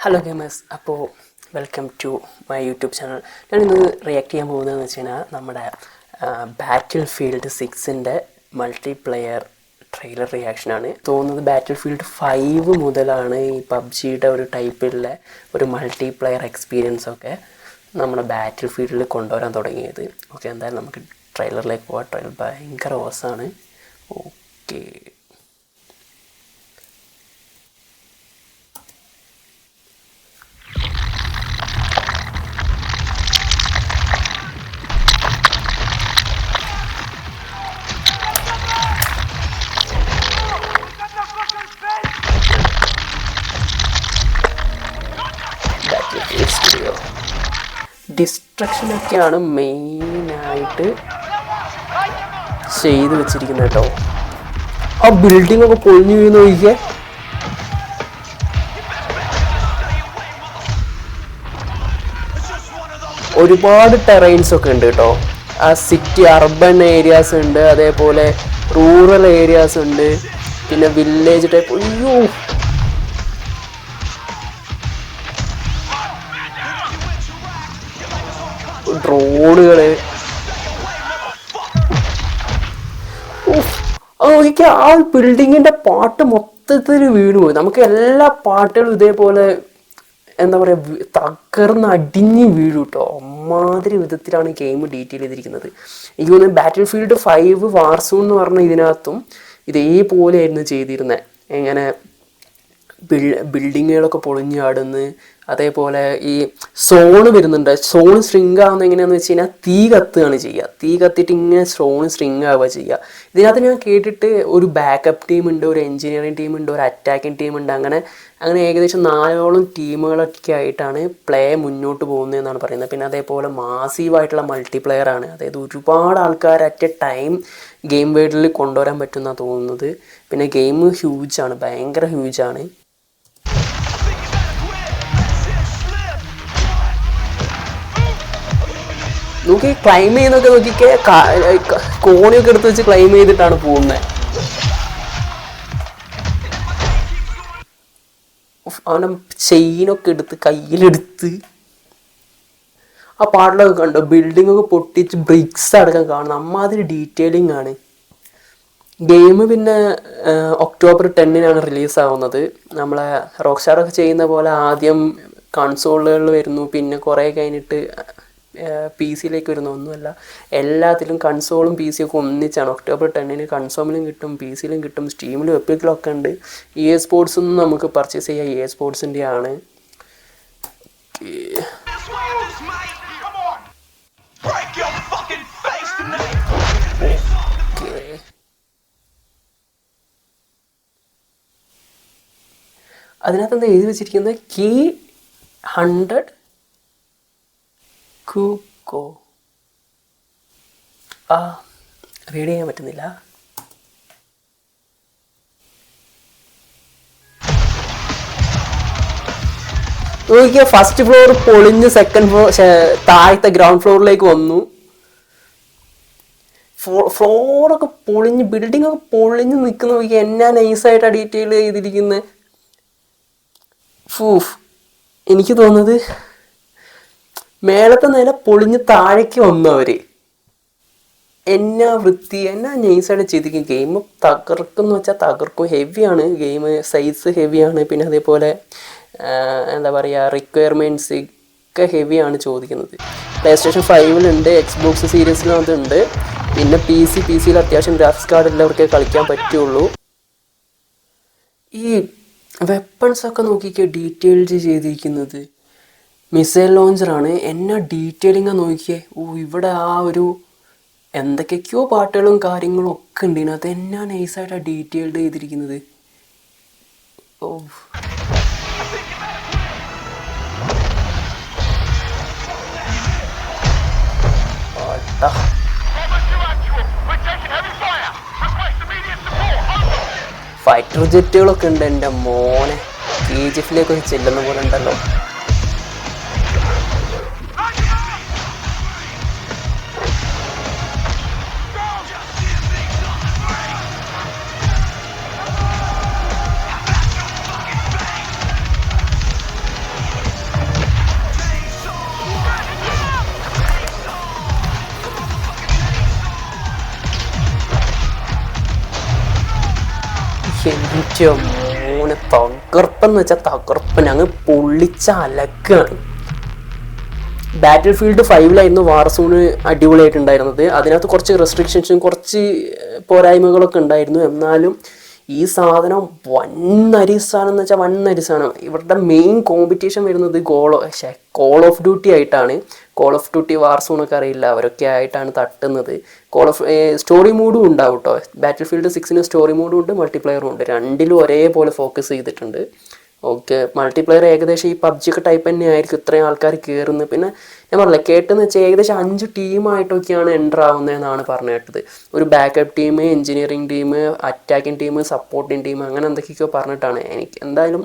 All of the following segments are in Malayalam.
ഹലോ ഗെയിമേഴ്സ്, അപ്പോൾ welcome to my YouTube channel. ഞാനിന്ന് റിയാക്ട് ചെയ്യാൻ പോകുന്നതെന്ന് വെച്ച് കഴിഞ്ഞാൽ നമ്മുടെ ബാറ്റിൽ ഫീൽഡ് 6ൻ്റെ മൾട്ടിപ്ലെയർ ട്രെയിലർ റിയാക്ഷനാണ്. തോന്നുന്നത് ബാറ്റിൽ ഫീൽഡ് 5 മുതലാണ് ഈ പബ്ജിയുടെ ഒരു ടൈപ്പിലുള്ള ഒരു മൾട്ടിപ്ലെയർ എക്സ്പീരിയൻസൊക്കെ നമ്മുടെ ബാറ്റിൽ ഫീൽഡിൽ കൊണ്ടുവരാൻ തുടങ്ങിയത്. ഓക്കെ, എന്തായാലും നമുക്ക് ട്രെയിലറിലേക്ക് പോകാം. ട്രെയിലർ ഭയങ്കര ഓസാണ്. ഓക്കെ, ഡിസ്ട്രക്ഷനൊക്കെയാണ് മെയിനായിട്ട് ചെയ്ത് വെച്ചിരിക്കുന്നത് കേട്ടോ. ആ ബിൽഡിംഗ് ഒക്കെ പൊളിഞ്ഞു വീഴുന്ന നോക്കിയേ. ഒരുപാട് ടെറൈൻസ് ഒക്കെ ഉണ്ട് കേട്ടോ. ആ സിറ്റി അർബൻ ഏരിയാസ് ഉണ്ട്, അതേപോലെ റൂറൽ ഏരിയാസ് ഉണ്ട്, പിന്നെ വില്ലേജ് ടൈപ്പ്. അയ്യോ, ഡ്രോണുകള്. നോക്കിയ ആ ബിൽഡിങ്ങിന്റെ പാട്ട് മൊത്തത്തിൽ വീണുപോയി. നമുക്ക് എല്ലാ പാട്ടുകളും ഇതേപോലെ എന്താ പറയുക, തകർന്ന് അടിഞ്ഞ് വീഴും കേട്ടോ. അമ്മാതിരി വിധത്തിലാണ് ഗെയിം ഡീറ്റെയിൽ ചെയ്തിരിക്കുന്നത്. എനിക്ക് തോന്നുന്നു ബാറ്റിൽ ഫീൽഡ് 5 വാർസൂൺ എന്ന് പറഞ്ഞ ഇതിനകത്തും ഇതേപോലെയായിരുന്നു ചെയ്തിരുന്നത്. എങ്ങനെ ബിൽഡിങ്ങുകളൊക്കെ പൊളിഞ്ഞാടുന്ന്, അതേപോലെ ഈ സോണ് വരുന്നുണ്ട്. സോൺ സ്ട്രിങ് ആവുന്ന എങ്ങനെയാണെന്ന് വെച്ച് കഴിഞ്ഞാൽ തീ കത്തുകയാണ് ചെയ്യുക. തീ കത്തിയിട്ട് ഇങ്ങനെ സോൺ സ്ട്രിങ് ആവുക ചെയ്യുക. ഇതിനകത്ത് ഞാൻ കേട്ടിട്ട് ഒരു ബാക്കപ്പ് ടീമുണ്ട്, ഒരു എൻജിനീയറിംഗ് ടീമുണ്ട്, ഒരു അറ്റാക്കിംഗ് ടീമുണ്ട്. അങ്ങനെ ഏകദേശം 4ഓളം ടീമുകളൊക്കെ ആയിട്ടാണ് പ്ലേ മുന്നോട്ട് പോകുന്നതെന്നാണ് പറയുന്നത്. പിന്നെ അതേപോലെ മാസീവായിട്ടുള്ള മൾട്ടിപ്ലെയർ ആണ്. അതായത് ഒരുപാട് ആൾക്കാർ അറ്റ് എ ടൈം ഗെയിം വേൾഡിൽ കൊണ്ടുവരാൻ പറ്റുമെന്നാണ് തോന്നുന്നത്. പിന്നെ ഗെയിം ഹ്യൂജാണ്, ഭയങ്കര ഹ്യൂജാണ്. നോക്കി ക്ലൈം ചെയ്യുന്നൊക്കെ നോക്കിക്കേ, കോണിയൊക്കെ എടുത്ത് വെച്ച് ക്ലൈം ചെയ്തിട്ടാണ് പോകുന്നത്. അവനെ ചെയിനൊക്കെ എടുത്ത് കയ്യിലെടുത്ത് ആ പാട്ടിലൊക്കെ കണ്ടോ, ബിൽഡിംഗ് ഒക്കെ പൊട്ടിച്ച് ബ്രിക്സ് അടക്കം കാണുന്നു. അമ്മാതിരി ഡീറ്റെയിലിംഗ് ആണ് ഗെയിം. പിന്നെ ഒക്ടോബർ 10-നാണ് റിലീസാവുന്നത്. നമ്മളെ റോക്ക് സ്റ്റാറൊക്കെ ചെയ്യുന്ന പോലെ ആദ്യം കൺസോളുകളിൽ വരുന്നു, പിന്നെ കുറേ കഴിഞ്ഞിട്ട് PC-യിലേക്ക് വരുന്ന ഒന്നുമല്ല. എല്ലാത്തിലും കൺസോളും PC ഒക്കെ ഒന്നിച്ചാണ്. ഒക്ടോബർ 10-ന് കൺസോമിലും കിട്ടും, PC-യിലും കിട്ടും, സ്റ്റീമിലും എപ്പിക്കിലും ഒക്കെ ഉണ്ട്. EA സ്പോർട്സും നമുക്ക് പർച്ചേസ് ചെയ്യാം. EA സ്പോർട്സിൻ്റെ ആണ്. അതിനകത്ത് എന്താ എഴുതി വെച്ചിരിക്കുന്നത്? കീ 100 കൂക്കോ. റീഡ് ചെയ്യാൻ പറ്റുന്നില്ല. നോക്കിയാൽ ഫസ്റ്റ് ഫ്ലോർ പൊളിഞ്ഞ് സെക്കൻഡ് ഫ്ലോർ താഴത്തെ ഗ്രൗണ്ട് ഫ്ലോറിലേക്ക് വന്നു. ഫ്ലോറൊക്കെ പൊളിഞ്ഞ് ബിൽഡിംഗ് ഒക്കെ പൊളിഞ്ഞ് നിൽക്കുന്ന നോക്കിയാൽ എന്നാ നൈസായിട്ടാണ് ഡീറ്റെയിൽ ചെയ്തിരിക്കുന്നത്. എനിക്ക് തോന്നുന്നത് മേളത്തെ നില പൊളിഞ്ഞ് താഴേക്ക് വന്നു അവർ. എന്നാ വൃത്തി, എന്നാ നൈസായിട്ട് ചെയ്തിരിക്കും. ഗെയിം തകർക്കുമെന്ന് വെച്ചാൽ തകർക്കും. ഹെവിയാണ് ഗെയിം, സൈസ് ഹെവിയാണ്. പിന്നെ അതേപോലെ എന്താ പറയുക, റിക്വയർമെൻറ്റ്സ് ഒക്കെ ഹെവിയാണ് ചോദിക്കുന്നത്. PlayStation 5-ലുണ്ട്, Xbox സീരീസിനകത്തുണ്ട്, പിന്നെ PC-യിൽ അത്യാവശ്യം ഗ്രാഫിക്സ് കാർഡ് എല്ലാവർക്കേ കളിക്കാൻ പറ്റുള്ളൂ. ഈ വെപ്പൺസൊക്കെ നോക്കിക്കോ ഡീറ്റെയിൽഡ് ചെയ്തിരിക്കുന്നത്. മിസൈൽ ലോഞ്ചറാണ്. എന്നാ ഡീറ്റെയിലിംഗ് നോക്കിയേ. ഇവിടെ ആ ഒരു എന്തൊക്കെയൊക്കെയോ പാട്ടുകളും കാര്യങ്ങളും ഒക്കെ ഉണ്ട് ഇതിനകത്ത്. എന്നാ നൈസായിട്ടാണ് ഡീറ്റെയിൽഡ് ചെയ്തിരിക്കുന്നത്. ഫൈറ്റർ ജെറ്റുകളൊക്കെ ഉണ്ട്. എൻ്റെ മോനെ, KGF-ലേക്കൊക്കെ ചെല്ലുന്ന പോലെ ഉണ്ടല്ലോ. മോനെ തകർപ്പെന്ന് വെച്ചാൽ തകർപ്പ്, ഞങ്ങൾ പൊള്ളിച്ച അലക്കാണ്. ബാറ്റിൽ ഫീൽഡ് 5 വാർസോണ് അടിപൊളിയായിട്ടുണ്ടായിരുന്നത്. അതിനകത്ത് കുറച്ച് റെസ്ട്രിക്ഷൻസും കുറച്ച് പോരായ്മകളൊക്കെ ഉണ്ടായിരുന്നു. എന്നാലും ഈ സാധനം വൻ നരിസാണെന്ന് വെച്ചാൽ വൻ നരിസാണ്. ഇവരുടെ മെയിൻ കോമ്പറ്റീഷൻ വരുന്നത് കോൾ ഓഫ് ഡ്യൂട്ടി ആയിട്ടാണ്. കോൾ ഓഫ് ഡ്യൂട്ടി വാർസോണൊക്കെ അറിയില്ല, അവരൊക്കെ ആയിട്ടാണ് തട്ടുന്നത്. സ്റ്റോറി മോഡും ഉണ്ടാവും കേട്ടോ. ബാറ്റിൽ ഫീൽഡ് 6 സ്റ്റോറി മോഡും ഉണ്ട്, മൾട്ടിപ്ലെയറും ഉണ്ട്. രണ്ടിലും ഒരേപോലെ ഫോക്കസ് ചെയ്തിട്ടുണ്ട്. ഓക്കെ, മൾട്ടിപ്ലെയർ ഏകദേശം ഈ പബ്ജിയൊക്കെ ടൈപ്പ് തന്നെ ആയിരിക്കും ഇത്രയും ആൾക്കാർ കയറുന്നത്. പിന്നെ ഞാൻ പറഞ്ഞില്ല, കേട്ടെന്ന് വെച്ചാൽ ഏകദേശം 5 ടീമായിട്ടൊക്കെയാണ് എൻ്റർ ആവുന്നതെന്നാണ് പറഞ്ഞു കേട്ടത്. ഒരു backup team, engineering team, attacking team, supporting team, അങ്ങനെ എന്തൊക്കെയൊക്കെ പറഞ്ഞിട്ടാണ്. എനിക്ക് എന്തായാലും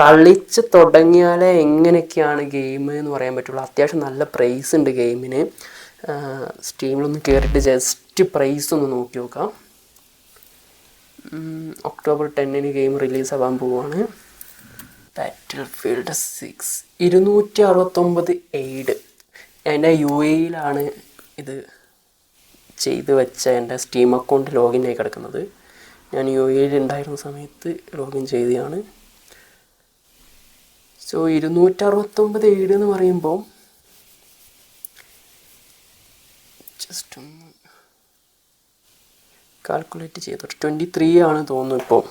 കളിച്ച് തുടങ്ങിയാലേ എങ്ങനെയൊക്കെയാണ് ഗെയിം എന്ന് പറയാൻ പറ്റുള്ളൂ. അത്യാവശ്യം നല്ല പ്രൈസ് ഉണ്ട് ഗെയിമിന്. സ്റ്റീമിലൊന്ന് കയറിയിട്ട് ജസ്റ്റ് പ്രൈസ് ഒന്ന് നോക്കി നോക്കാം. ഒക്ടോബർ 10 ഗെയിം റിലീസാവാൻ പോവുകയാണ്. ബാറ്റിൽ ഫീൽഡ് 6 269 എയ്ഡ്. എൻ്റെ UAEയിലാണ് ഇത് ചെയ്ത് വെച്ച എൻ്റെ സ്റ്റീം അക്കൗണ്ട് ലോഗിൻ ആയി കിടക്കുന്നത്. ഞാൻ UAEയിൽ ഉണ്ടായിരുന്ന സമയത്ത് ലോഗിൻ ചെയ്തതാണ്. സോ 269 എയ്ഡ് എന്ന് പറയുമ്പോൾ ജസ്റ്റ് ഒന്ന് കാൽക്കുലേറ്റ് ചെയ്തു. 23 ആണ് തോന്നുന്നു ഇപ്പോൾ.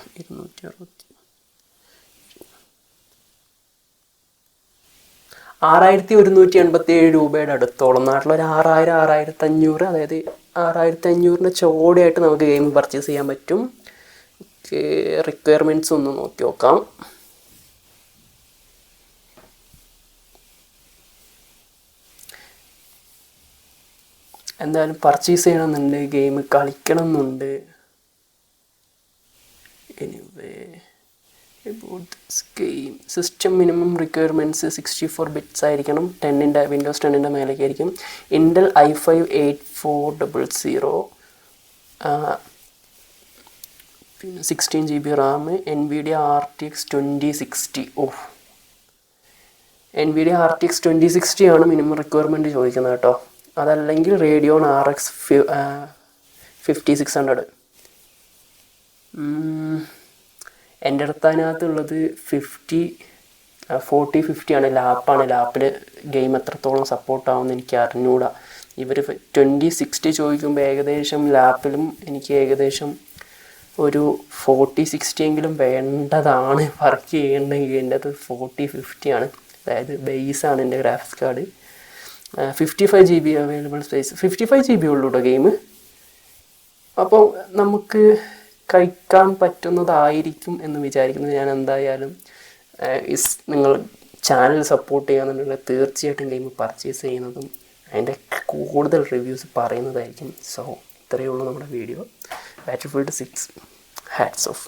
6187 രൂപയുടെ അടുത്തോളം. നാട്ടിലൊരു 6000 6500, അതായത് 6500 ചോടെയായിട്ട് നമുക്ക് ഗെയിം പർച്ചേസ് ചെയ്യാൻ പറ്റും. റിക്വയർമെൻറ്റ്സ് ഒന്ന് നോക്കി നോക്കാം. എന്തായാലും പർച്ചേസ് ചെയ്യണമെന്നുണ്ട്, ഗെയിം കളിക്കണം എന്നുണ്ട്. Anyway about this game, system minimum requirements 64 bits ആയിരിക്കണം. വിൻഡോസ് 10 മേലേക്ക് ആയിരിക്കും. ഇൻ്റൽ i5 8400, പിന്നെ 16 GB Ram, NVIDIA RTX 2060. NVIDIA RTX 2060 ആണ് മിനിമം റിക്വയർമെൻറ്റ് ചോദിക്കുന്നത് കേട്ടോ. അതല്ലെങ്കിൽ Radeon RX 5600. എൻ്റെ അടുത്ത് അതിനകത്തുള്ളത് 4050 ആണ്. ലാപ്പാണ്. ലാപ്പിൽ ഗെയിം എത്രത്തോളം സപ്പോർട്ടാവുമെന്ന് എനിക്ക് അറിഞ്ഞുകൂടാ. ഇവർ 2060 ചോദിക്കുമ്പോൾ ഏകദേശം ലാപ്പിലും എനിക്ക് ഏകദേശം ഒരു 4060 എങ്കിലും വേണ്ടതാണ് വർക്ക് ചെയ്യേണ്ടെങ്കിൽ. എൻ്റെ അത് 4050 ആണ്, അതായത് ബേസാണ് എൻ്റെ graphics card. 55 GB available space. 55 GB ഉള്ളൂ കേട്ടോ ഗെയിം. അപ്പോൾ നമുക്ക് കഴിക്കാൻ പറ്റുന്നതായിരിക്കും എന്ന് വിചാരിക്കുന്നത്. ഞാൻ എന്തായാലും നിങ്ങൾ ചാനൽ സപ്പോർട്ട് ചെയ്യാന്നുണ്ടെങ്കിൽ തീർച്ചയായിട്ടും ഗെയിം പർച്ചേസ് ചെയ്യുന്നതും അതിൻ്റെ കൂടുതൽ റിവ്യൂസ് പറയുന്നതായിരിക്കും. സോ ഇത്രയേ ഉള്ളൂ നമ്മുടെ വീഡിയോ. ബാറ്റിൽ ഫീൽഡ് 6 ഹാറ്റ്സ് ഓഫ്.